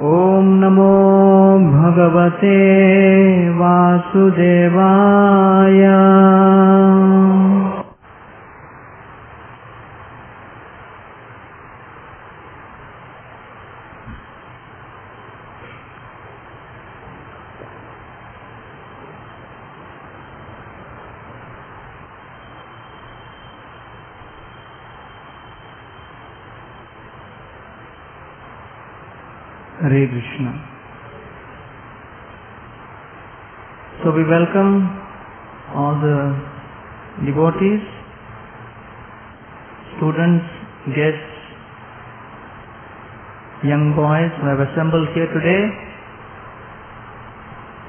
ओम नमो भगवते वासुदेवाय। Hare Krishna. So we welcome all the devotees, students, guests, young boys who have assembled here today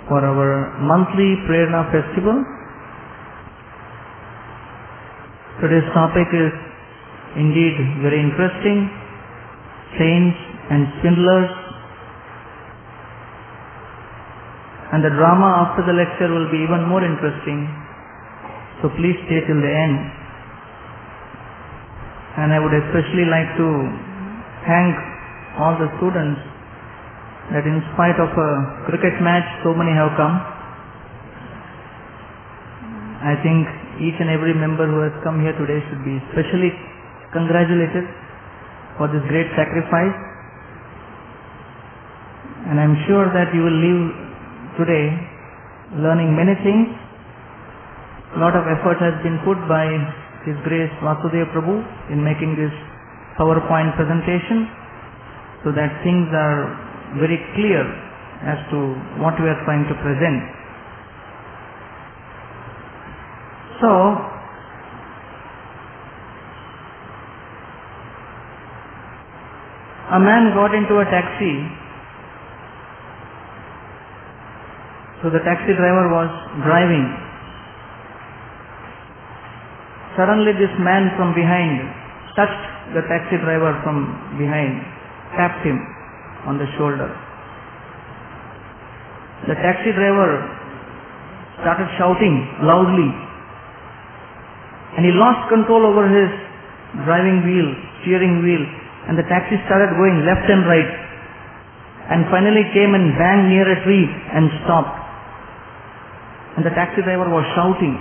for our monthly Prerana festival. Today's topic is indeed very interesting: saints and swindlers. And the drama after the lecture will be even more interesting. So please stay till the end. And I would especially like to thank all the students that in spite of a cricket match, so many have come. I think each and every member who has come here today should be specially congratulated for this great sacrifice. And I am sure that you will leave today learning many things. A lot of effort has been put by His Grace Vasudeva Prabhu in making this PowerPoint presentation so that things are very clear as to what we are trying to present. So, a man got into a taxi. So the taxi driver was driving. Suddenly this man from behind touched the taxi driver from behind, tapped him on the shoulder. The taxi driver started shouting loudly and he lost control over his driving wheel, steering wheel, and the taxi started going left and right and finally came and banged near a tree and stopped. And the taxi driver was shouting.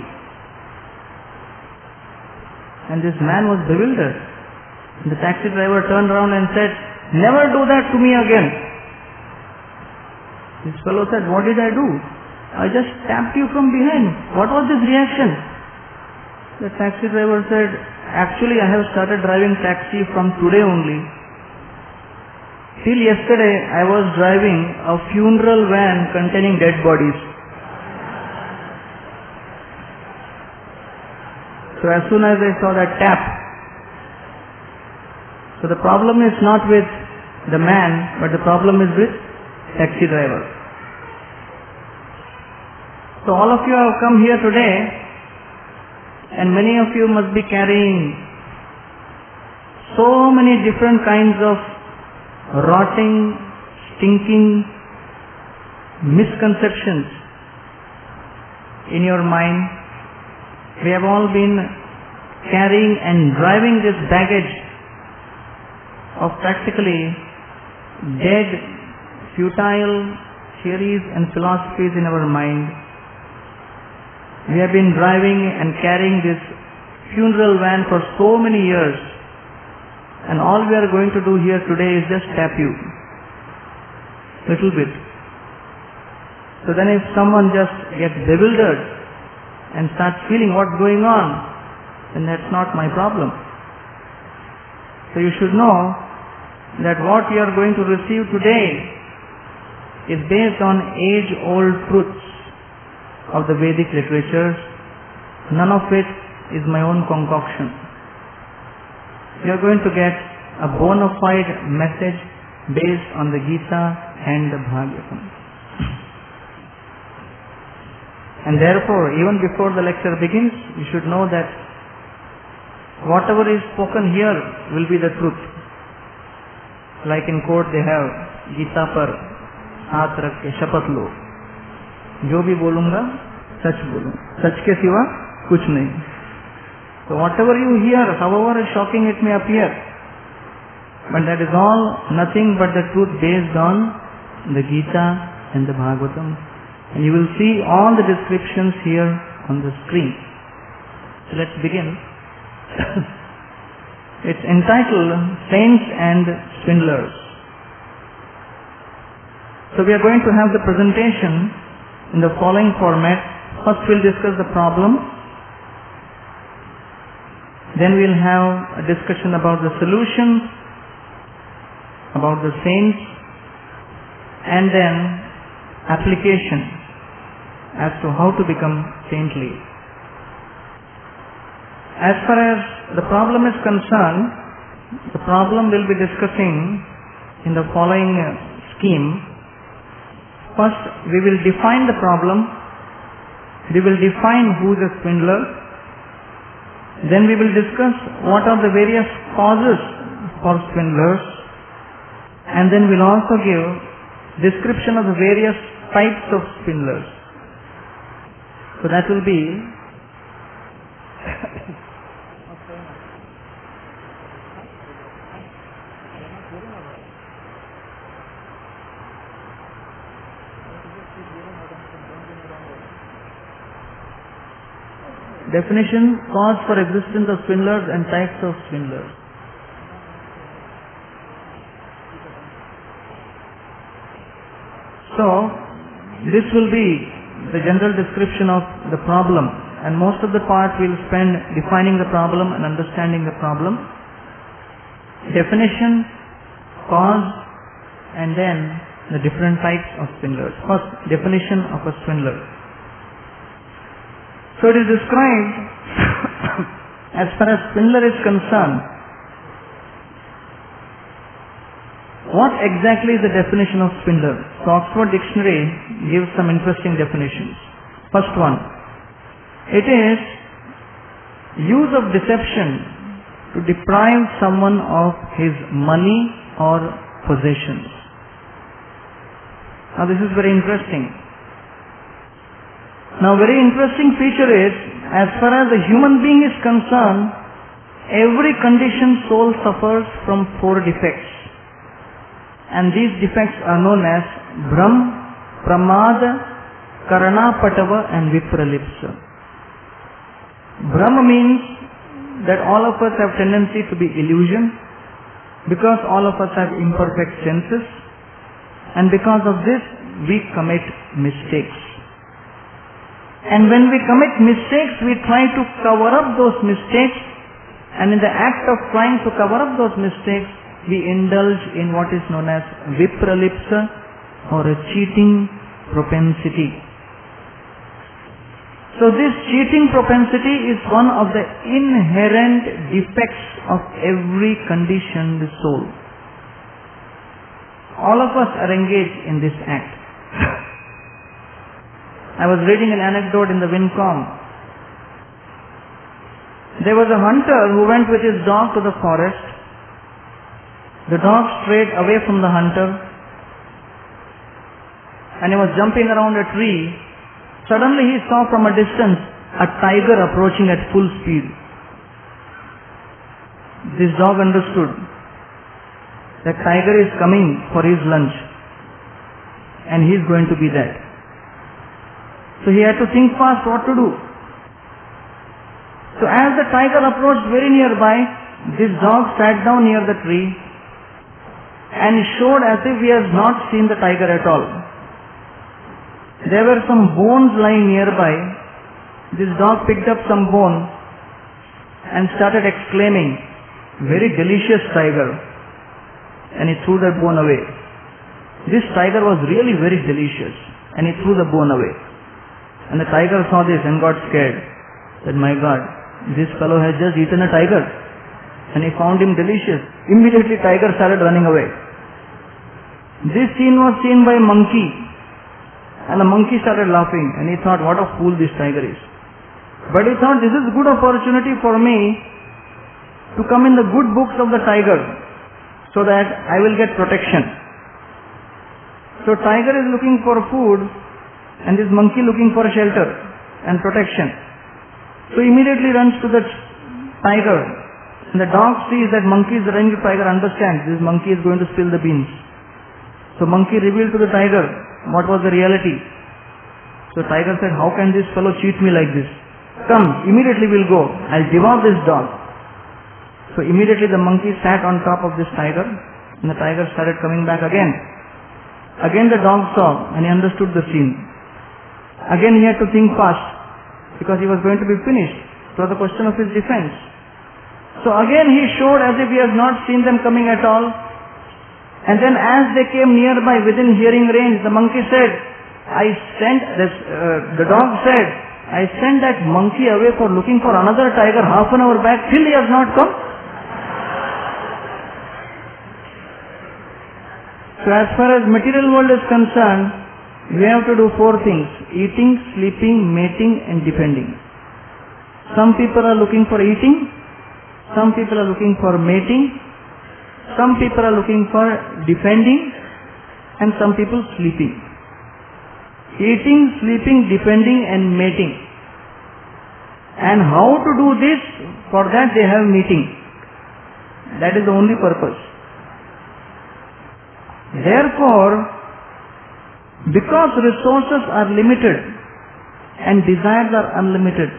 And this man was bewildered. And the taxi driver turned around and said, "Never do that to me again." This fellow said, "What did I do? I just tapped you from behind. What was this reaction?" The taxi driver said, "Actually, I have started driving taxi from today only. Till yesterday, I was driving a funeral van containing dead bodies. So as soon as I saw that tap, so the problem is not with the man, but the problem is with taxi driver." So all of you have come here today, and many of you must be carrying so many different kinds of rotting, stinking misconceptions in your mind. We have all been carrying and driving this baggage of practically dead, futile theories and philosophies in our mind. We have been driving and carrying this funeral van for so many years, and all we are going to do here today is just tap you little bit. So then if someone just gets bewildered and starts feeling what's going on, then that's not my problem. So you should know that what you are going to receive today is based on age-old truths of the Vedic literatures. None of it is my own concoction. You are going to get a bona fide message based on the Gita and the Bhagavatam. And therefore, even before the lecture begins, you should know that whatever is spoken here will be the truth. Like in court they have Gita par हाथ रख के शपथ लो, जो भी बोलूंगा सच बोलूंगा, सच के सिवा कुछ नहीं. So whatever you hear, however shocking it may appear, But that is all nothing but the truth based on the Gita and the Bhagavatam. And you will see all the descriptions here on the screen. So let's begin. It's entitled Saints and Swindlers. So we are going to have the presentation in the following format. First we'll discuss the problem. Then we'll have a discussion about the solutions, about the saints, and then application as to how to become saintly. As far as the problem is concerned, the problem we'll be discussing in the following scheme. First, we will define the problem. We will define who is a swindler. Then we will discuss what are the various causes for swindlers. And then we'll also give description of the various types of swindlers. So that will be definition, cause for existence of swindlers and types of swindlers. So, this will be the general description of the problem, and most of the part we will spend defining the problem and understanding the problem. Definition, cause, and then the different types of swindlers. First, definition of a swindler. So it is described as far as swindler is concerned. What exactly is the definition of swindler? So Oxford Dictionary gives some interesting definitions. First one, it is use of deception to deprive someone of his money or possessions. Now this is very interesting. Now very interesting feature is, as far as the human being is concerned, every conditioned soul suffers from 4 defects. And these defects are known as Brahm, Pramada, Karana Patava and Vipralipsa. Brahm means that all of us have tendency to be illusion, because all of us have imperfect senses, and because of this we commit mistakes. And when we commit mistakes, we try to cover up those mistakes, and in the act of trying to cover up those mistakes, we indulge in what is known as vipralipsa, or a cheating propensity. So this cheating propensity is one of the inherent defects of every conditioned soul. All of us are engaged in this act. I was reading an anecdote in the Wincom. There was a hunter who went with his dog to the forest. The dog strayed away from the hunter, and he was jumping around a tree. Suddenly he saw from a distance a tiger approaching at full speed. This dog understood that tiger is coming for his lunch, and he is going to be dead. So he had to think fast what to do. So as the tiger approached very nearby, this dog sat down near the tree and showed as if he has not seen the tiger at all. There were some bones lying nearby. This dog picked up some bone and started exclaiming, "Very delicious tiger," and he threw that bone away. This tiger was really very delicious, and he threw the bone away. And the tiger saw this and got scared. Said, "My God, this fellow has just eaten a tiger." And he found him delicious. Immediately tiger started running away. This scene was seen by a monkey. And the monkey started laughing, and he thought, what a fool this tiger is. But he thought, this is a good opportunity for me to come in the good books of the tiger, so that I will get protection. So tiger is looking for food, and this monkey looking for shelter and protection. So immediately runs to the tiger And the dog sees that monkey is running to tiger, understands this monkey is going to spill the beans. So monkey revealed to the tiger what was the reality. So tiger said, how can this fellow cheat me like this? Come, immediately we'll go. I'll devour this dog. So immediately the monkey sat on top of this tiger, and the tiger started coming back again. Again the dog saw, and he understood the scene. Again he had to think fast, because he was going to be finished. It was a question of his defense. So again he showed as if he has not seen them coming at all. And then as they came nearby, within hearing range, the monkey said, the dog said, I sent that monkey away for looking for another tiger half an hour back, till he has not come. So as far as material world is concerned, we have to do 4 things: eating, sleeping, mating and defending. Some people are looking for eating, some people are looking for mating, some people are looking for defending, and some people sleeping. Eating, sleeping, defending and mating. And how to do this? For that they have meeting. That is the only purpose. Therefore, because resources are limited and desires are unlimited,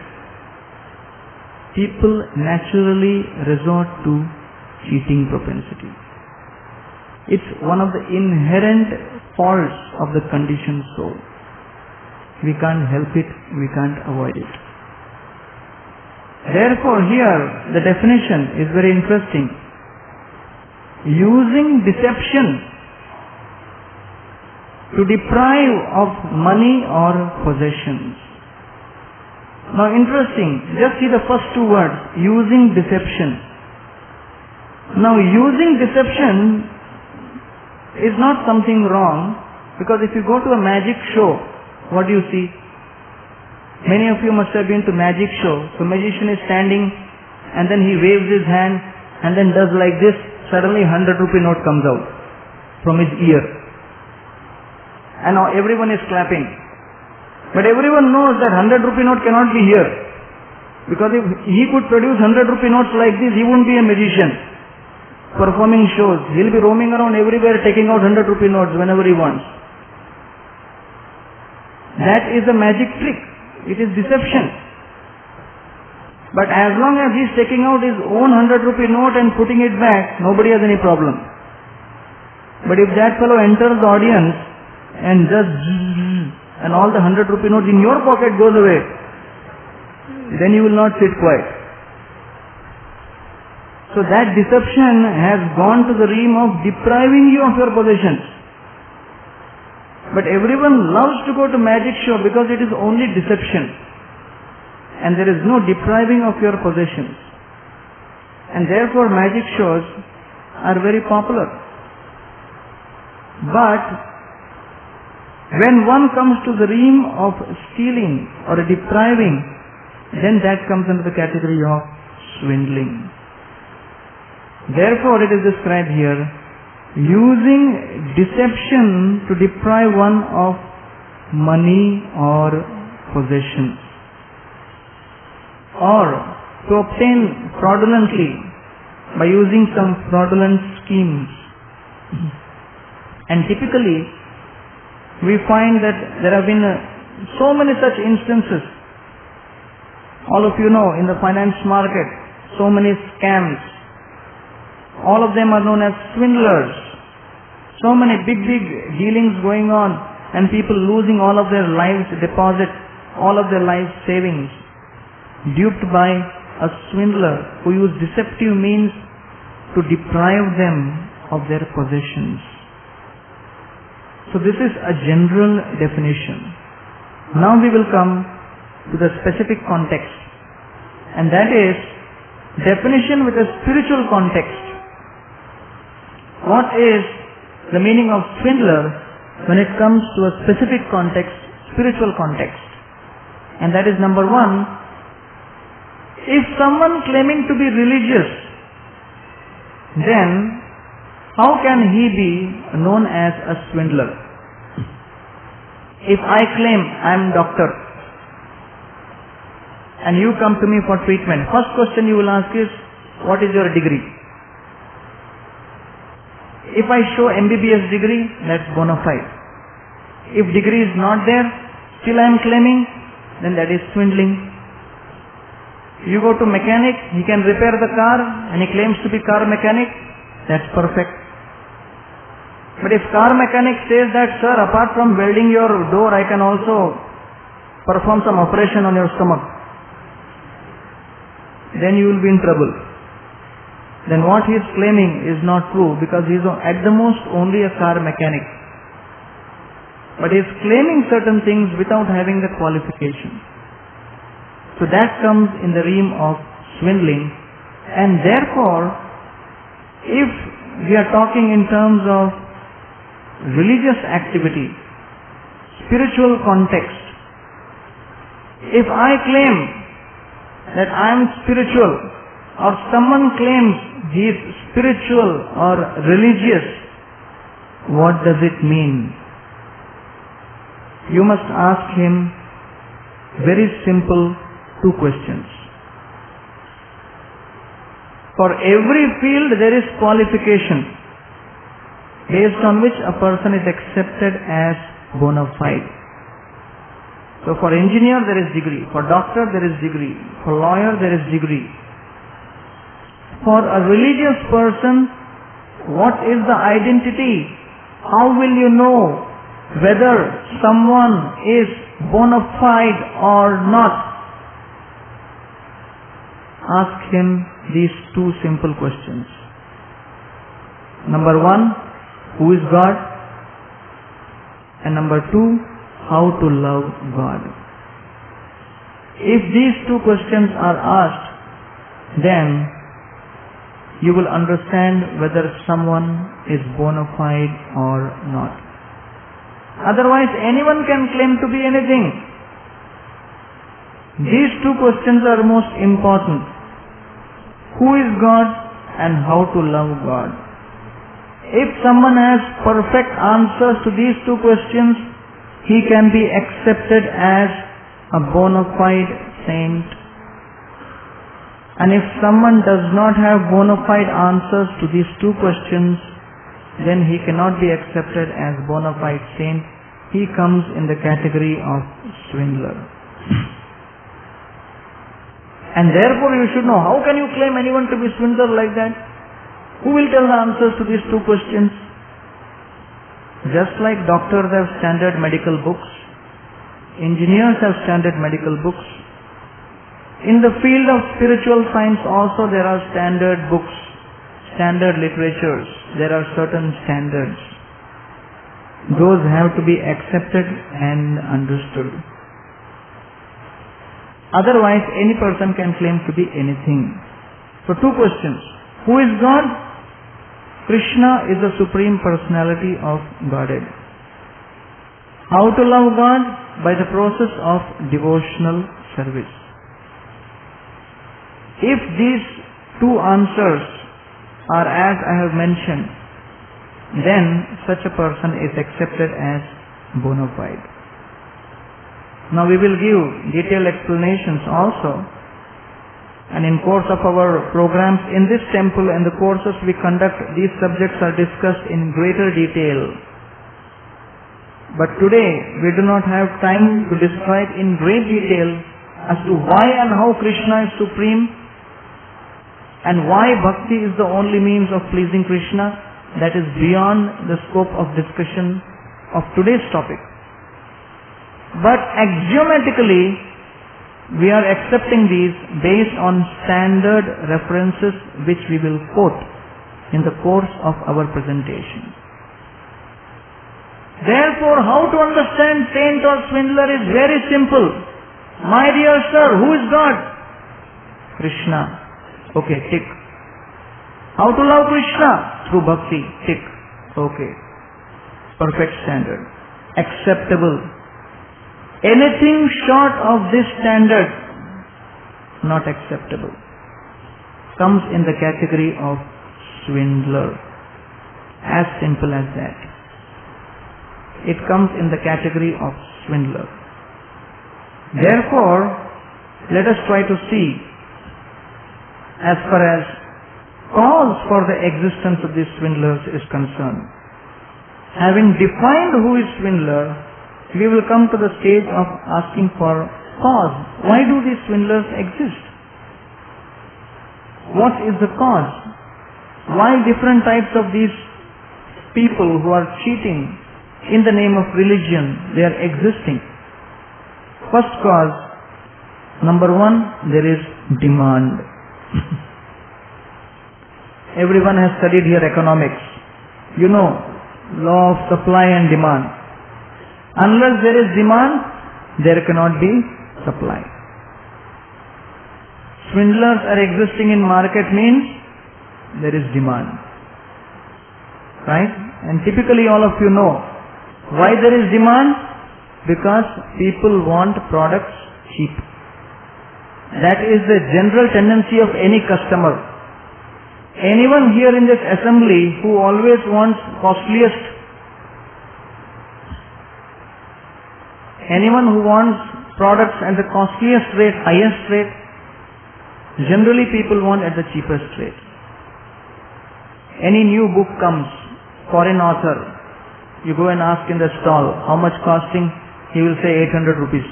people naturally resort to cheating propensity. It's one of the inherent faults of the conditioned soul. We can't help it, we can't avoid it. Therefore, here the definition is very interesting. Using deception to deprive of money or possessions. Now interesting, just see the first 2 words, using deception. Now using deception is not something wrong, because if you go to a magic show, what do you see? Many of you must have been to magic show. So magician is standing and then he waves his hand and then does like this. Suddenly 100 rupee note comes out from his ear. And now everyone is clapping. But everyone knows that 100 rupee note cannot be here. Because if he could produce 100 rupee notes like this, he wouldn't be a magician performing shows. He'll be roaming around everywhere taking out 100 rupee notes whenever he wants. That is a magic trick. It is deception. But as long as he is taking out his own 100 rupee note and putting it back, nobody has any problem. But if that fellow enters the audience and just and all the 100 rupee notes in your pocket goes away, then you will not sit quiet. So that deception has gone to the realm of depriving you of your possessions. But everyone loves to go to magic show because it is only deception. And there is no depriving of your possessions. And therefore magic shows are very popular. But when one comes to the realm of stealing or depriving, then that comes under the category of swindling. Therefore it is described here, using deception to deprive one of money or possessions, or to obtain fraudulently by using some fraudulent schemes. And typically we find that there have been so many such instances. All of you know, in the finance market, so many scams. All of them are known as swindlers. So many big dealings going on, and people losing all of their lives deposit, all of their life savings, duped by a swindler who used deceptive means to deprive them of their possessions. So this is a general definition. Now we will come to the specific context, and that is definition with a spiritual context. What is the meaning of swindler when it comes to a specific context, spiritual context? And that is number 1, if someone claiming to be religious, then how can he be known as a swindler? If I claim I am doctor and you come to me for treatment, first question you will ask is, what is your degree? If I show MBBS degree, that's bona fide. If degree is not there, still I am claiming, then that is swindling. You go to mechanic, he can repair the car and he claims to be car mechanic, that's perfect. But if car mechanic says that, sir, apart from welding your door, I can also perform some operation on your stomach, then you will be in trouble. Then what he is claiming is not true, because he is at the most only a car mechanic. But he is claiming certain things without having the qualification. So that comes in the realm of swindling. And therefore, if we are talking in terms of religious activity, spiritual context, if I claim that I am spiritual, or someone claims he is spiritual or religious, what does it mean? You must ask him very simple 2 questions. For every field there is qualification based on which a person is accepted as bona fide. So for engineer there is degree, for doctor there is degree, for lawyer there is degree. For a religious person, what is the identity? How will you know whether someone is bona fide or not? Ask him these 2 simple questions. Number 1, who is God? And number 2, how to love God. If these 2 questions are asked, then you will understand whether someone is bona fide or not. Otherwise, anyone can claim to be anything. These 2 questions are most important. Who is God and how to love God? If someone has perfect answers to these 2 questions, he can be accepted as a bona fide saint. And if someone does not have bona fide answers to these 2 questions, then he cannot be accepted as bona fide saint. He comes in the category of swindler. And therefore you should know, how can you claim anyone to be swindler like that? Who will tell the answers to these 2 questions? Just like doctors have standard medical books, engineers have standard medical books, in the field of spiritual science also there are standard books, standard literatures, there are certain standards. Those have to be accepted and understood. Otherwise, any person can claim to be anything. So 2 questions. Who is God? Krishna is the Supreme Personality of Godhead. How to love God? By the process of devotional service. If these 2 answers are as I have mentioned, then such a person is accepted as bona fide. Now we will give detailed explanations also, and in course of our programs in this temple and the courses we conduct, these subjects are discussed in greater detail. But today we do not have time to describe in great detail as to why and how Krishna is supreme, and why bhakti is the only means of pleasing Krishna. That is beyond the scope of discussion of today's topic. But axiomatically, we are accepting these based on standard references which we will quote in the course of our presentation. Therefore, how to understand saint or swindler is very simple. My dear sir, who is God? Krishna. Okay, tick. How to love Krishna? Through bhakti. Tick. Okay. Perfect standard. Acceptable. Anything short of this standard, not acceptable. Comes in the category of swindler. As simple as that. It comes in the category of swindler. Therefore, let us try to see as far as cause for the existence of these swindlers is concerned. Having defined who is swindler, we will come to the stage of asking for cause. Why do these swindlers exist? What is the cause? Why different types of these people who are cheating in the name of religion, they are existing? First cause, number one, there is demand. Everyone has studied here economics. You know, law of supply and demand. Unless there is demand, there cannot be supply. Swindlers are existing in market means there is demand. Right? And typically all of you know why there is demand? Because people want products cheap. That is the general tendency of any customer. Anyone here in this assembly who always wants costliest, anyone who wants products at the costliest rate, highest rate, generally people want at the cheapest rate. Any new book comes, foreign author, you go and ask in the stall, how much costing? He will say 800 rupees.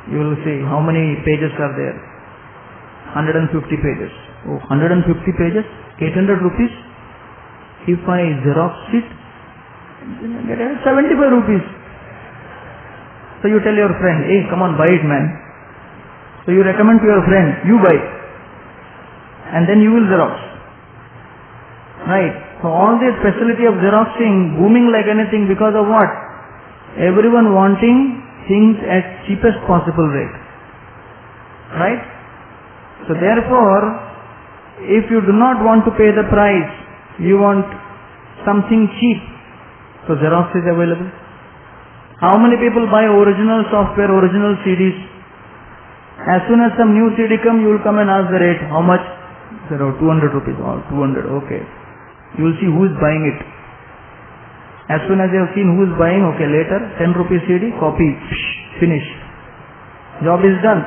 You will say, how many pages are there? 150 pages. Oh, 150 pages? 800 rupees? If I Xerox it, get 75 rupees. So you tell your friend, hey, come on, buy it, man. So you recommend to your friend, you buy. And then you will Xerox. Right. So all this facility of Xeroxing booming like anything because of what? Everyone wanting things at cheapest possible rate. Right? So therefore, if you do not want to pay the price, you want something cheap, so Xerox is available. How many people buy original software, original CDs? As soon as some new CD comes, you will come and ask the rate. How much? 200 rupees. Oh, 200, okay. You will see who is buying it. As soon as you have seen who is buying, okay, later, 10 rupees CD, copy, finish. Job is done.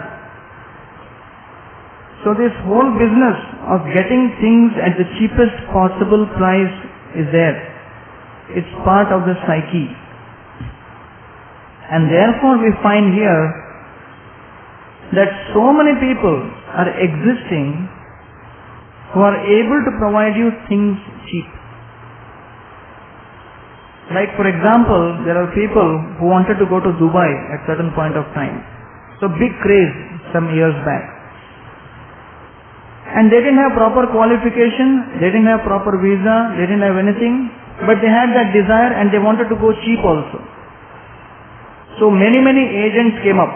So this whole business of getting things at the cheapest possible price is there. It's part of the psyche. And therefore we find here that so many people are existing who are able to provide you things cheap. Like for example, there are people who wanted to go to Dubai at certain point of time. So big craze some years back. And they didn't have proper qualification, they didn't have proper visa, they didn't have anything, but they had that desire and they wanted to go cheap also. So many agents came up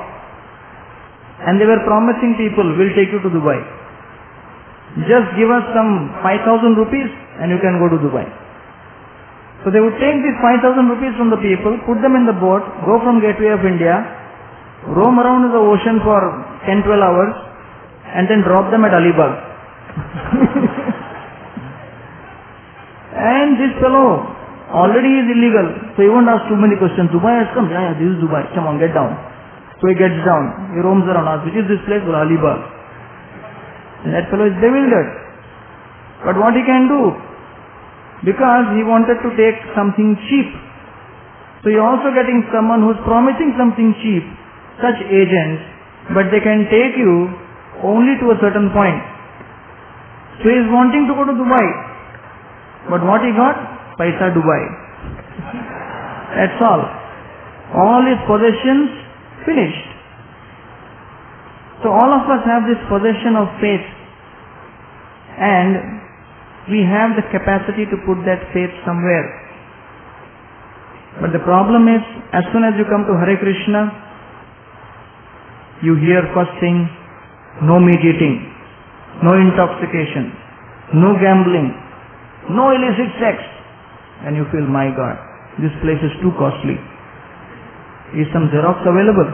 and they were promising people, we'll take you to Dubai. Just give us some 5,000 rupees and you can go to Dubai. So they would take these 5,000 rupees from the people, put them in the boat, go from Gateway of India, roam around in the ocean for 10-12 hours and then drop them at Alibag. And this fellow already is illegal, so he won't ask too many questions. Dubai has come, yeah, this is Dubai, come on, get down. So he gets down, he roams around, asks, which is this place? Well, Alibag. And that fellow is bewildered. But what he can do? Because he wanted to take something cheap. So you're also getting someone who's promising something cheap, such agents, but they can take you only to a certain point. So he is wanting to go to Dubai. But what he got? Paisa Dubai. That's all. All his possessions finished. So all of us have this possession of faith. And we have the capacity to put that faith somewhere. But the problem is, as soon as you come to Hare Krishna, you hear first thing, no meat eating, no intoxication, no gambling, no illicit sex. And you feel, my God, this place is too costly. Is some Xerox available?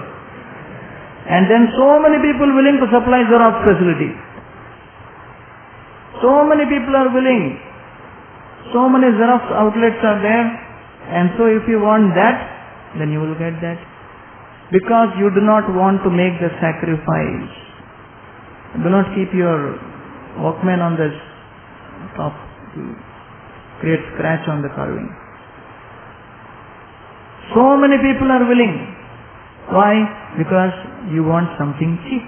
And then so many people willing to supply Xerox facility. So many people are willing. So many Xerox outlets are there. And so if you want that, then you will get that. Because you do not want to make the sacrifice. Do not keep your Walkman on the top to create scratch on the carving. So many people are willing. Why? Because you want something cheap.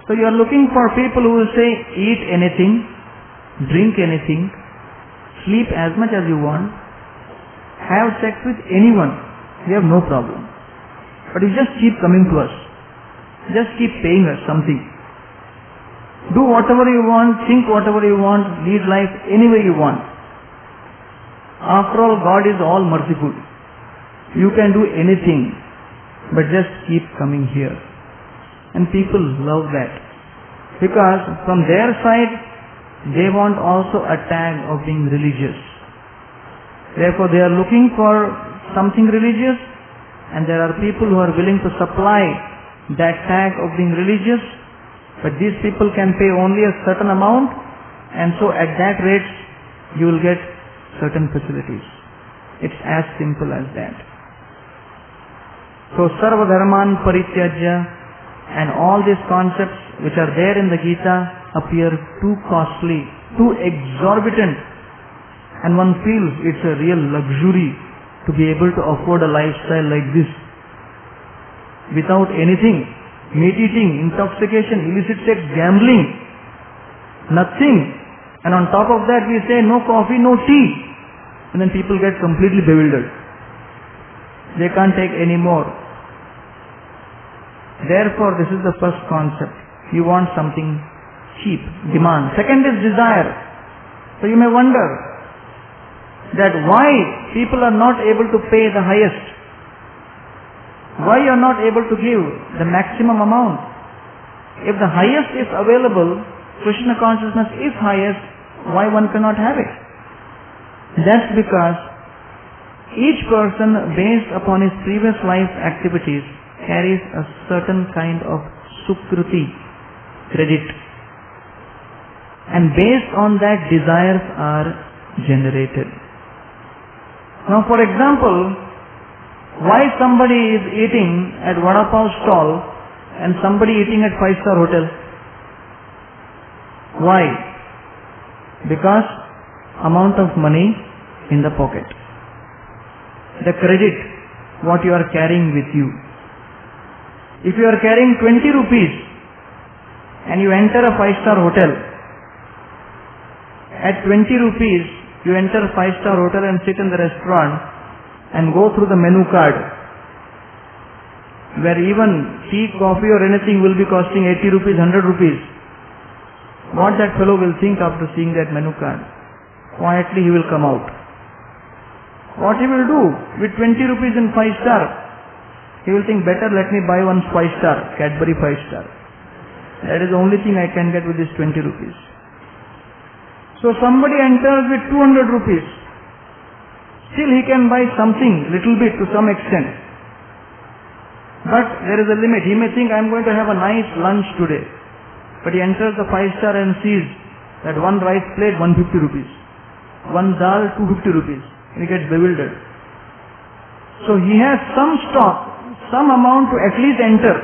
So you are looking for people who will say, eat anything, drink anything, sleep as much as you want, have sex with anyone. We have no problem. But you just keep coming to us. Just keep paying us something. Do whatever you want, think whatever you want, lead life any way you want. After all, God is all merciful. You can do anything, but just keep coming here. And people love that. Because from their side, they want also a tag of being religious. Therefore, they are looking for something religious, and there are people who are willing to supply that tag of being religious, but these people can pay only a certain amount, and so at that rate, you will get certain facilities. It's as simple as that. So, Sarva Dharman Parityajya and all these concepts which are there in the Gita appear too costly, too exorbitant, and one feels it's a real luxury to be able to afford a lifestyle like this. Without anything, meat eating, intoxication, illicit sex, gambling, nothing. And on top of that we say no coffee, no tea. And then people get completely bewildered. They can't take any more. Therefore, this is the first concept. You want something cheap, demand. Second is desire. So you may wonder that why people are not able to pay the highest. Why you are not able to give the maximum amount. If the highest is available, Krishna consciousness is highest, why one cannot have it? That's because each person, based upon his previous life activities, carries a certain kind of sukruti, credit. And based on that, desires are generated. Now, for example, why somebody is eating at Vada Pav stall and somebody eating at 5-star hotel? Why? Because amount of money in the pocket. The credit, what you are carrying with you. If you are carrying 20 rupees and you enter a 5-star hotel, at 20 rupees you enter a 5-star hotel and sit in the restaurant and go through the menu card, where even tea, coffee or anything will be costing 80 rupees, 100 rupees. What that fellow will think after seeing that menu card? Quietly he will come out. What he will do with 20 rupees in 5-star? He will think, better let me buy one 5-star, Cadbury 5-star. That is the only thing I can get with this 20 rupees. So somebody enters with 200 rupees. Still he can buy something, little bit to some extent. But there is a limit. He may think, I am going to have a nice lunch today. But he enters the 5-star and sees that one rice plate, 150 rupees. One dal, 250 rupees. And he gets bewildered. So he has some stock, some amount to at least enter.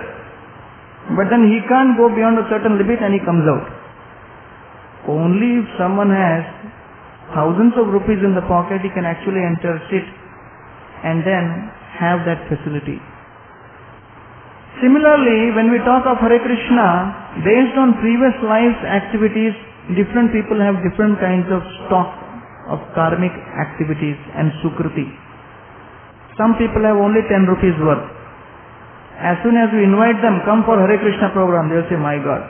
But then he can't go beyond a certain limit and he comes out. Only if someone has thousands of rupees in the pocket, he can actually enter, sit, and then have that facility. Similarly, when we talk of Hare Krishna, based on previous life's activities, different people have different kinds of stock of karmic activities and sukruti. Some people have only 10 rupees worth. As soon as we invite them, come for Hare Krishna program, they will say, my God,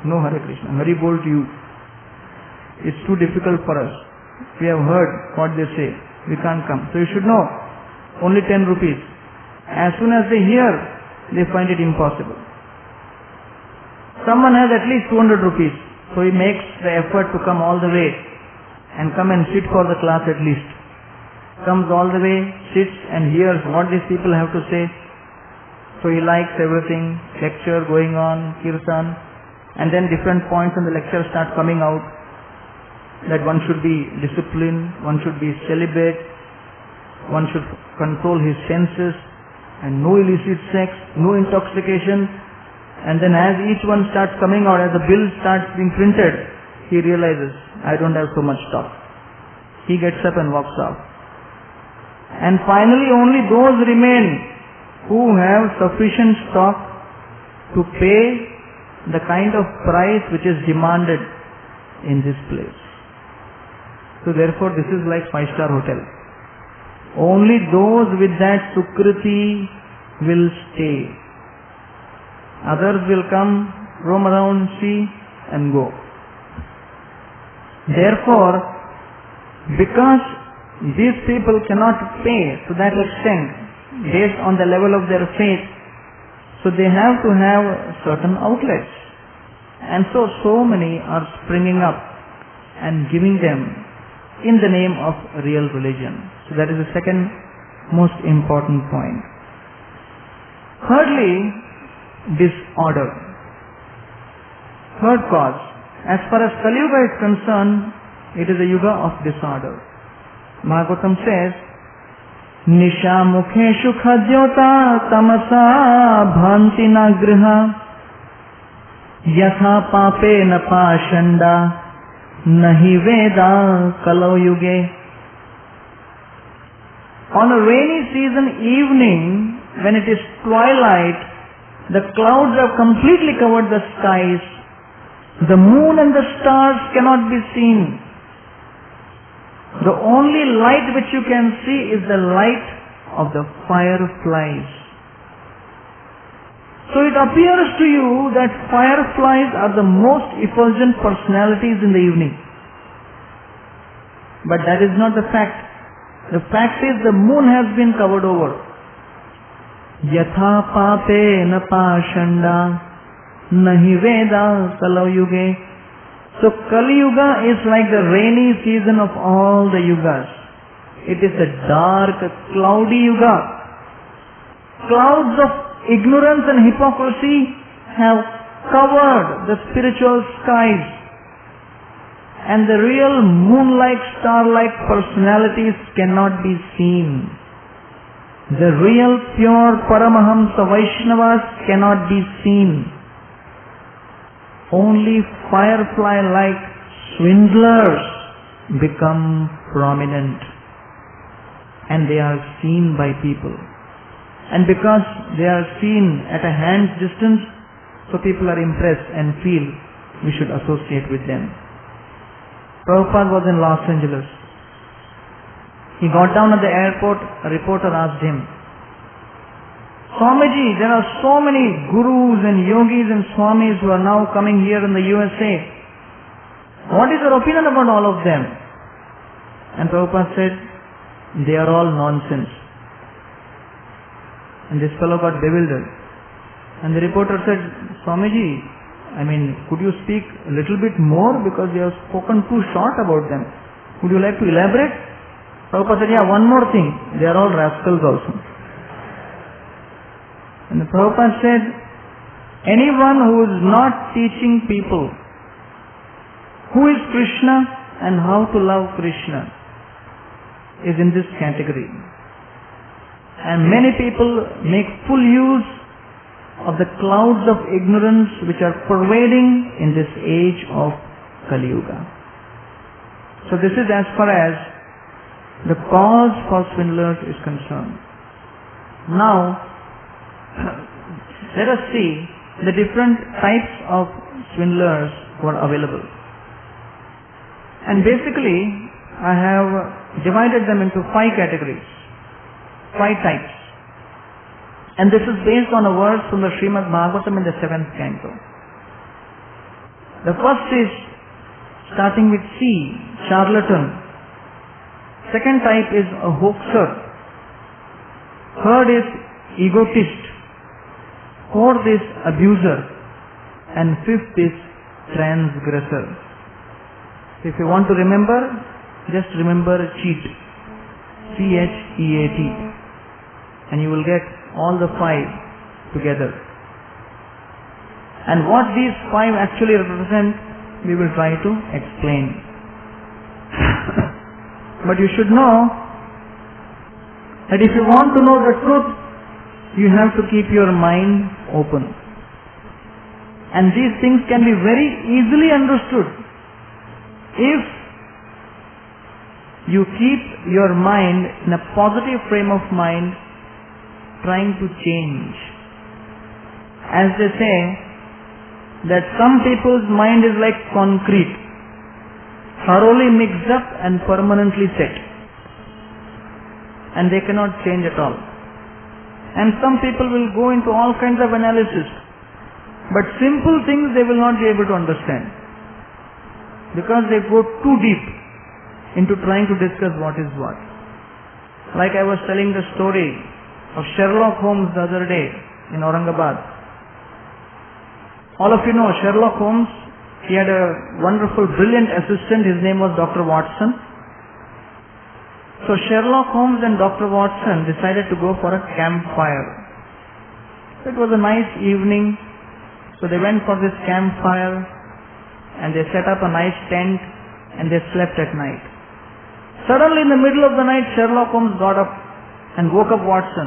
no Hare Krishna, Hari Bol to you. It's too difficult for us. We have heard what they say. We can't come. So you should know, only 10 rupees. As soon as they hear, they find it impossible. Someone has at least 200 rupees. So he makes the effort to come all the way and come and sit for the class at least. Comes all the way, sits and hears what these people have to say. So he likes everything, lecture going on, kirtan, and then different points in the lecture start coming out. That one should be disciplined, one should be celibate, one should control his senses, and no illicit sex, no intoxication, And then as each one starts coming out, as the bill starts being printed, he realizes, I don't have so much stock. He gets up and walks off. And finally only those remain who have sufficient stock to pay the kind of price which is demanded in this place. So therefore this is like 5-star hotel. Only those with that sukriti will stay. Others will come, roam around, see and go. Therefore, because these people cannot pay to that extent based on the level of their faith, so they have to have certain outlets. And so many are springing up and giving them in the name of real religion. So that is the second most important point. Thirdly, disorder. Third cause. As far as Kali Yuga is concerned, it is a yuga of disorder. Bhagavatam says, Nisha mukheshu khadyota tamasa bhanti nagriha yatha pape na pashanda nahi veda kalau yuge. On a rainy season evening, when it is twilight, the clouds have completely covered the skies. The moon and the stars cannot be seen. The only light which you can see is the light of the fireflies. So it appears to you that fireflies are the most effulgent personalities in the evening. But that is not the fact. The fact is the moon has been covered over. Yatha pape na pashanda nahi veda kalau yuge. So Kali Yuga is like the rainy season of all the yugas. It is a dark, cloudy yuga. Clouds of ignorance and hypocrisy have covered the spiritual skies, and the real moon-like, star-like personalities cannot be seen. The real pure Paramahamsa Vaishnavas cannot be seen. Only firefly-like swindlers become prominent, and they are seen by people. And because they are seen at a hand's distance, so people are impressed and feel we should associate with them. Prabhupada was in Los Angeles. He got down at the airport. A reporter asked him, Swamiji, there are so many gurus and yogis and swamis who are now coming here in the USA. What is your opinion about all of them? And Prabhupada said, they are all nonsense. And this fellow got bewildered. And the reporter said, Swamiji, could you speak a little bit more, because you have spoken too short about them. Would you like to elaborate? Prabhupada said, yeah, one more thing. They are all rascals also. And the Prabhupada said, anyone who is not teaching people who is Krishna and how to love Krishna is in this category. And many people make full use of the clouds of ignorance which are pervading in this age of Kali Yuga. So this is as far as the cause for swindlers is concerned. Now, let us see the different types of swindlers who are available. And basically, I have divided them into 5 categories, 5 types. And this is based on a verse from the Srimad Bhagavatam in the 7th canto. The first is starting with C, charlatan. Second type is a hoaxer. Third is egotist. Fourth is abuser. And fifth is transgressor. If you want to remember, just remember cheat. C-H-E-A-T. And you will get all the 5 together. And what these 5 actually represent, we will try to explain. But you should know that if you want to know the truth, you have to keep your mind open. And these things can be very easily understood if you keep your mind in a positive frame of mind, trying to change. As they say, that some people's mind is like concrete, thoroughly mixed up and permanently set, and they cannot change at all. And some people will go into all kinds of analysis, but simple things they will not be able to understand, because they go too deep into trying to discuss what is what. Like I was telling the story of Sherlock Holmes the other day in Aurangabad. All of you know Sherlock Holmes. He had a wonderful, brilliant assistant. His name was Dr. Watson. So Sherlock Holmes and Dr. Watson decided to go for a campfire. It was a nice evening. So they went for this campfire and they set up a nice tent and they slept at night. Suddenly in the middle of the night, Sherlock Holmes got up and woke up Watson.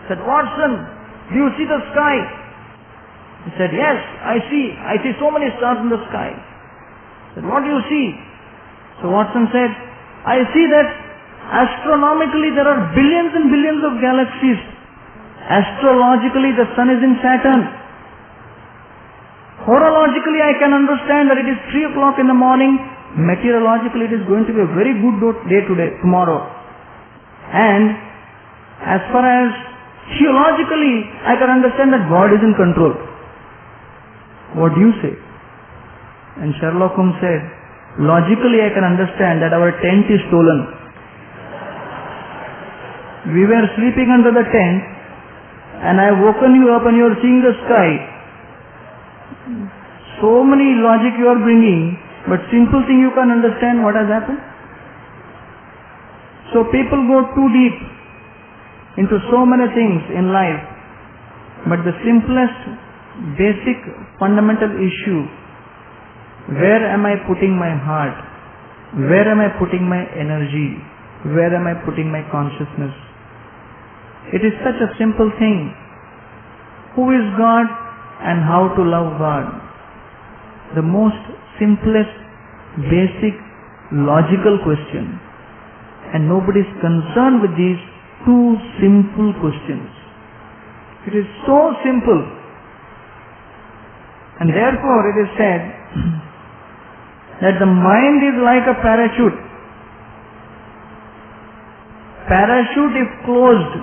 Said, "Watson, do you see the sky?" He said, "Yes, I see so many stars in the sky." He said, "What do you see?" So Watson said, "I see that astronomically there are billions and billions of galaxies. Astrologically the sun is in Saturn. Horologically I can understand that it is 3 o'clock in the morning. Meteorologically it is going to be a very good day today, tomorrow. And as far as theologically I can understand that God is in control. What do you say?" And Sherlock Holmes said, "Logically I can understand that our tent is stolen. We were sleeping under the tent and I have woken you up and you are seeing the sky. So many logic you are bringing, but simple thing you can understand what has happened." So people go too deep into so many things in life, but the simplest, basic, fundamental issue, where am I putting my heart? Where am I putting my energy? Where am I putting my consciousness? It is such a simple thing. Who is God and how to love God? The most simplest, basic, logical question. And nobody is concerned with these two simple questions. It is so simple. And therefore it is said that the mind is like a parachute. Parachute, if closed,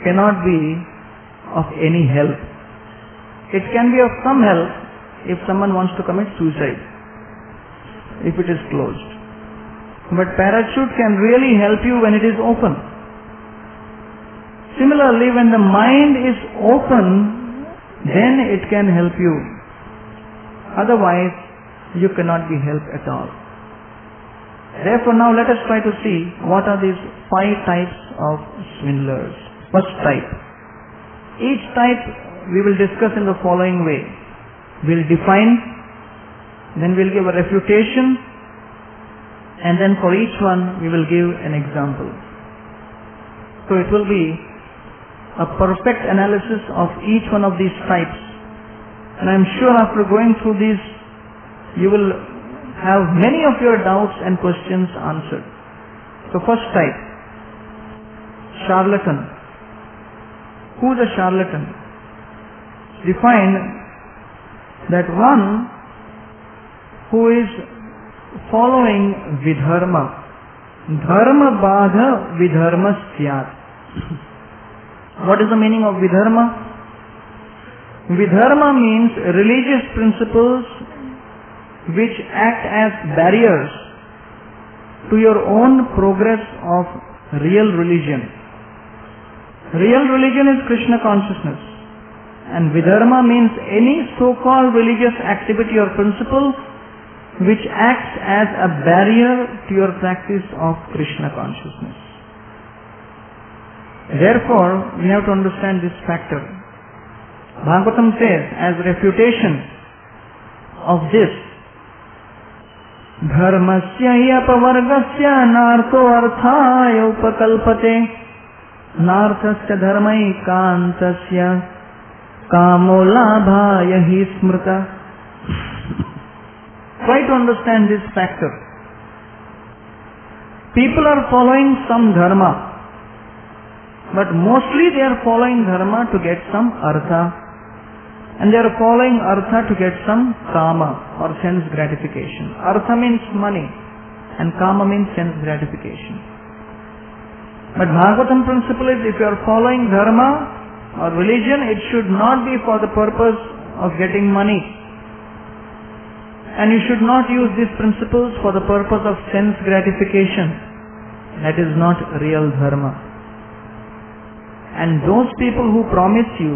cannot be of any help. It can be of some help if someone wants to commit suicide, if it is closed. But parachute can really help you when it is open. Similarly, when the mind is open, then it can help you. Otherwise, you cannot be helped at all. Therefore, now let us try to see what are these 5 types of swindlers. First type. Each type we will discuss in the following way. We will define, then we will give a refutation, and then for each one we will give an example. So it will be a perfect analysis of each one of these types. And I am sure after going through these, you will have many of your doubts and questions answered. So first type, charlatan. Who is a charlatan? Defined that one who is following vidharma. Dharma badha vidharma syat. What is the meaning of vidharma? Vidharma means religious principles which act as barriers to your own progress of real religion. Real religion is Krishna consciousness, and vidharma means any so-called religious activity or principle which acts as a barrier to your practice of Krishna consciousness. Therefore, we have to understand this factor. Bhagavatam says, as refutation of this, dharmasya hi apavargasya nartho arthaya upakalpate narthasya dharmaikantasya kamo labhaya hi smrita. Try to understand this factor. People are following some dharma, but mostly they are following dharma to get some artha, and they are following artha to get some kama or sense gratification. Artha means money and kama means sense gratification. But Bhagavatam principle is, if you are following dharma or religion, it should not be for the purpose of getting money. And you should not use these principles for the purpose of sense gratification. That is not real dharma. And those people who promise you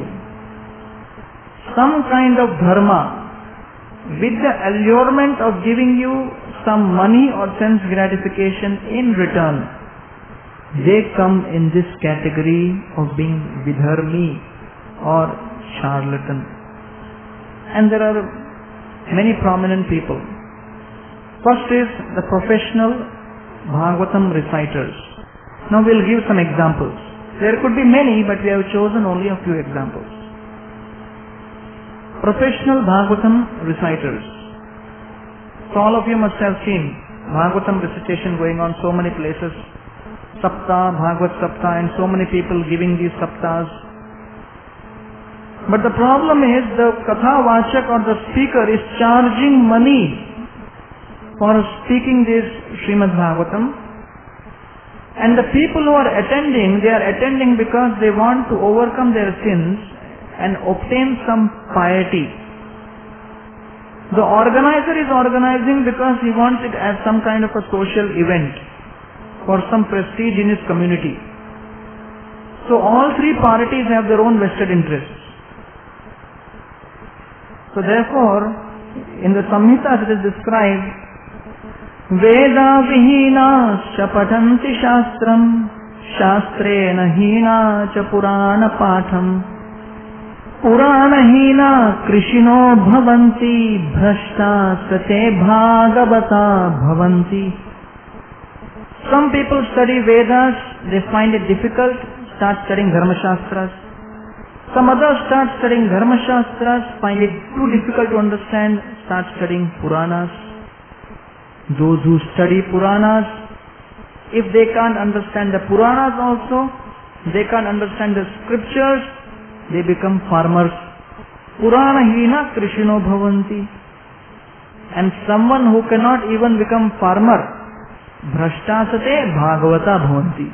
some kind of dharma with the allurement of giving you some money or sense gratification in return, they come in this category of being vidharmi or charlatan. And there are many prominent people. First is the professional Bhagavatam reciters. Now we'll give some examples. There could be many, but we have chosen only a few examples. Professional Bhagavatam reciters. So all of you must have seen Bhagavatam recitation going on so many places. Sapta, Bhagavat Sapta, and so many people giving these saptas. But the problem is the Katha Vachak or the speaker is charging money for speaking this Srimad Bhagavatam. And the people who are attending, they are attending because they want to overcome their sins and obtain some piety. The organizer is organizing because he wants it as some kind of a social event for some prestige in his community. So all three parties have their own vested interests. So therefore, in the Samhitas it is described, Veda vihina cha patanti shastram, shastrena hina cha purana patham, purana hina krishino bhavanti, bhrashta sate bhagavata bhavanti. Some people study Vedas, they find it difficult, start studying Dharma Shastras. Some others start studying Dharma Shastras, find it too difficult to understand, start studying Puranas. Those who study Puranas, if they can't understand the Puranas also, they can't understand the scriptures, they become farmers. Purana hina krishino bhavanti. And someone who cannot even become farmer, bhrashtasate bhagavata bhavanti.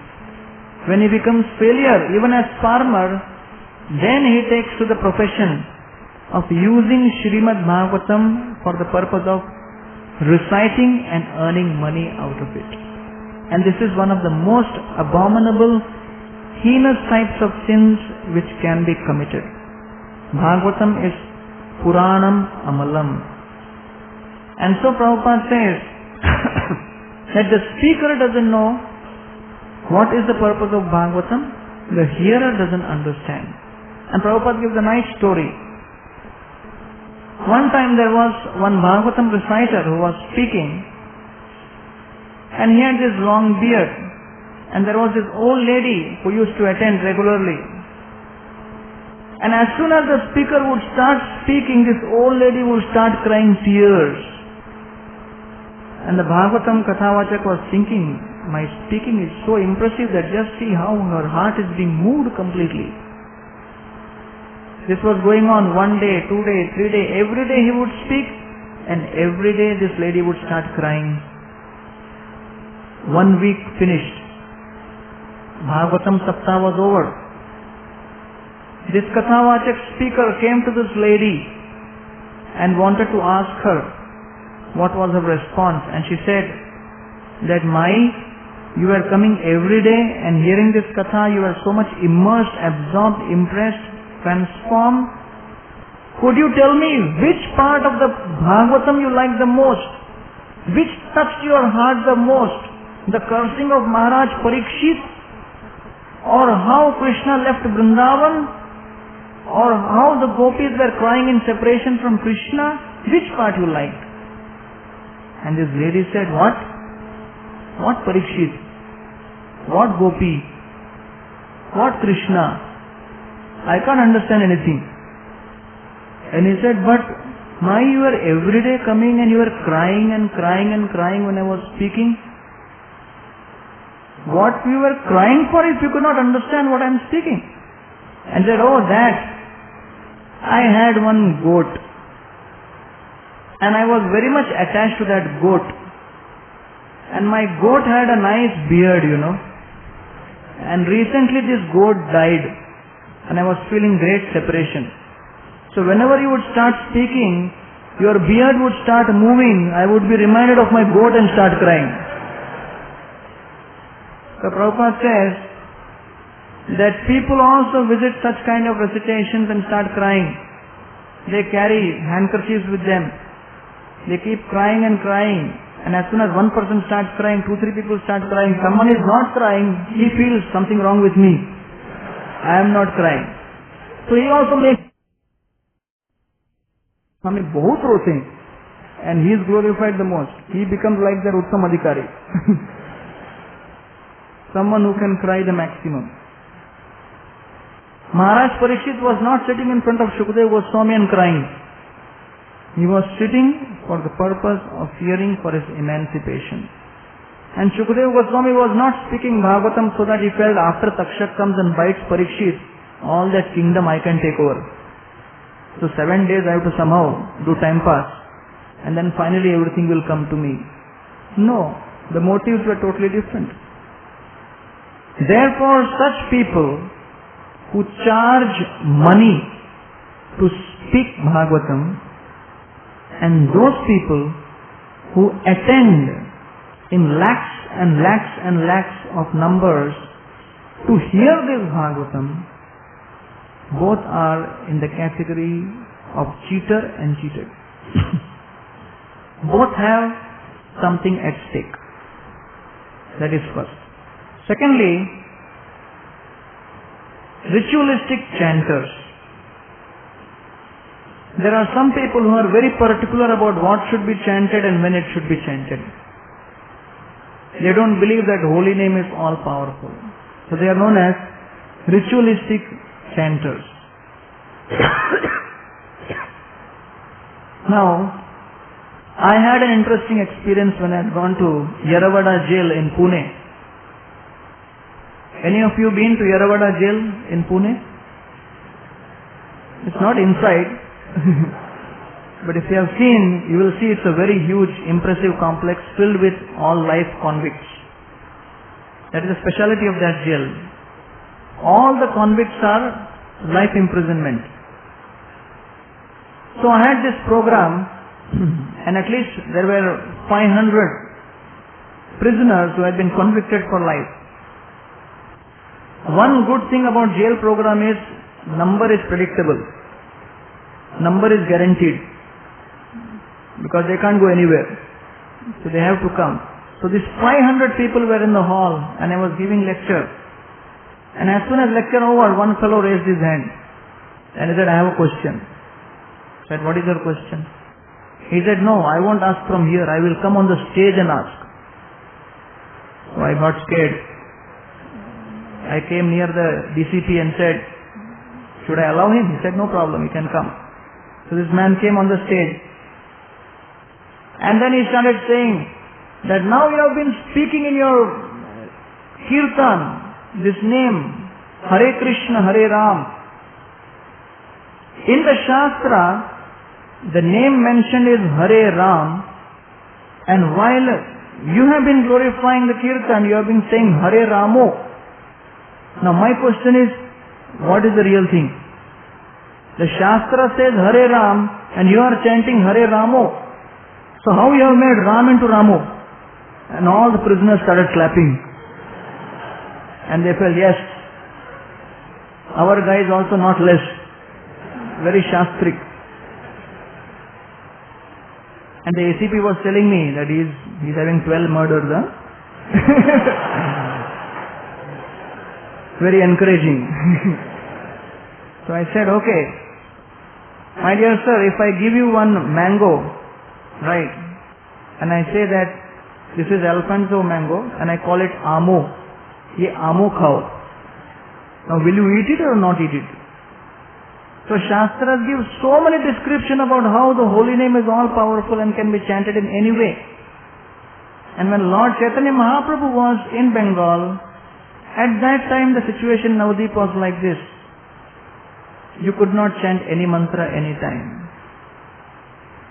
When he becomes failure, even as farmer, then he takes to the profession of using Srimad Bhagavatam for the purpose of reciting and earning money out of it. And this is one of the most abominable, heinous types of sins which can be committed. Bhagavatam is Puranam Amalam. And so Prabhupada says that the speaker doesn't know what is the purpose of Bhagavatam, the hearer doesn't understand. And Prabhupada gives a nice story. One time there was one Bhagavatam reciter who was speaking, and he had this long beard, and there was this old lady who used to attend regularly. And as soon as the speaker would start speaking, this old lady would start crying tears. And the Bhagavatam Kathavachak was thinking, my speaking is so impressive that just see how her heart is being moved completely. This was going on 1 day, 2 days, 3 days. Every day he would speak, and every day this lady would start crying. 1 week finished. Bhagavatam Sapta was over. This Kathavachak speaker came to this lady and wanted to ask her what was her response. And she said that, you are coming every day and hearing this Katha, you are so much immersed, absorbed, impressed, transformed. Could you tell me which part of the Bhagavatam you like the most? Which touched your heart the most? The cursing of Maharaj Parikshit? Or how Krishna left Vrindavan? Or how the gopis were crying in separation from Krishna? Which part you liked? And this lady said, what? What Parikshit? What gopi? What Krishna? I can't understand anything. And he said, but you were every day coming and you were crying and crying and crying when I was speaking. What you were crying for if you could not understand what I am speaking? And said, oh, that. I had one goat. And I was very much attached to that goat. And my goat had a nice beard, And recently this goat died. And I was feeling great separation. So whenever you would start speaking, your beard would start moving. I would be reminded of my goat and start crying. So Prabhupada says that people also visit such kind of recitations and start crying. They carry handkerchiefs with them. They keep crying and crying. And as soon as one person starts crying, 2-3 people start crying. Someone is not crying. He feels something wrong with me. I am not crying. So he also makes बहुत रोते हैं. And he is glorified the most. He becomes like their Uttam Adhikari. Someone who can cry the maximum. Maharaj Parikshit was not sitting in front of Shukadeva Goswami and crying. He was sitting for the purpose of hearing for his emancipation. And Shukadeva Goswami was not speaking Bhagavatam so that he felt after Takshak comes and bites Parikshit, all that kingdom I can take over. So 7 days I have to somehow do time pass. And then finally everything will come to me. No, the motives were totally different. Therefore, such people who charge money to speak Bhagavatam and those people who attend in lakhs and lakhs and lakhs of numbers to hear this Bhagavatam, both are in the category of cheater and cheated. Both have something at stake. That is first. Secondly, ritualistic chanters. There are some people who are very particular about what should be chanted and when it should be chanted. They don't believe that holy name is all powerful. So they are known as ritualistic chanters. Now, I had an interesting experience when I had gone to Yeravada jail in Pune. Any of you been to Yeravada jail in Pune? It's not inside. But if you have seen, you will see it's a very huge, impressive complex filled with all life convicts. That is the speciality of that jail. All the convicts are life imprisonment. So I had this program, and at least there were 500 prisoners who had been convicted for life. One good thing about jail program is number is predictable. Number is guaranteed. Because they can't go anywhere. So they have to come. So these 500 people were in the hall and I was giving lecture. And as soon as lecture over, one fellow raised his hand. And he said, I have a question. I said, what is your question? He said, no, I won't ask from here. I will come on the stage and ask. So I got scared. I came near the DCP and said, should I allow him? He said, no problem, he can come. So this man came on the stage. And then he started saying that now you have been speaking in your kirtan, this name, Hare Krishna, Hare Ram. In the Shastra, the name mentioned is Hare Ram. And while you have been glorifying the kirtan, you have been saying Hare Ramo. Now my question is, what is the real thing? The Shastra says Hare Ram and you are chanting Hare Ramo. So how you have made Ram into Ramo? And all the prisoners started clapping. And they felt, yes, our guy is also not less. Very Shastric. And the ACP was telling me that he's having 12 murders, huh? Very encouraging. So I said, okay, my dear sir, if I give you one mango, right, and I say that this is Alfonso mango, and I call it Amo, ye Amo khao. Now will you eat it or not eat it? So Shastras give so many description about how the holy name is all powerful and can be chanted in any way. And when Lord Chaitanya Mahaprabhu was in Bengal, at that time the situation in Navadip was like this. You could not chant any mantra any time.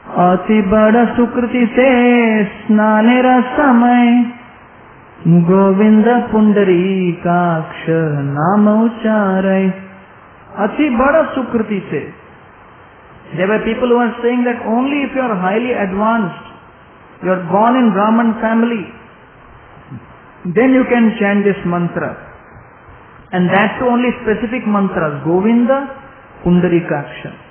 Ati bada sukriti se snanera samay Govinda Pundari Kaksha Nama Ucharai. Ati bada sukriti se. There were people who were saying that only if you are highly advanced, you are born in Brahman family, then you can chant this mantra. And that too only specific mantras. Govinda Pundari Kaksha.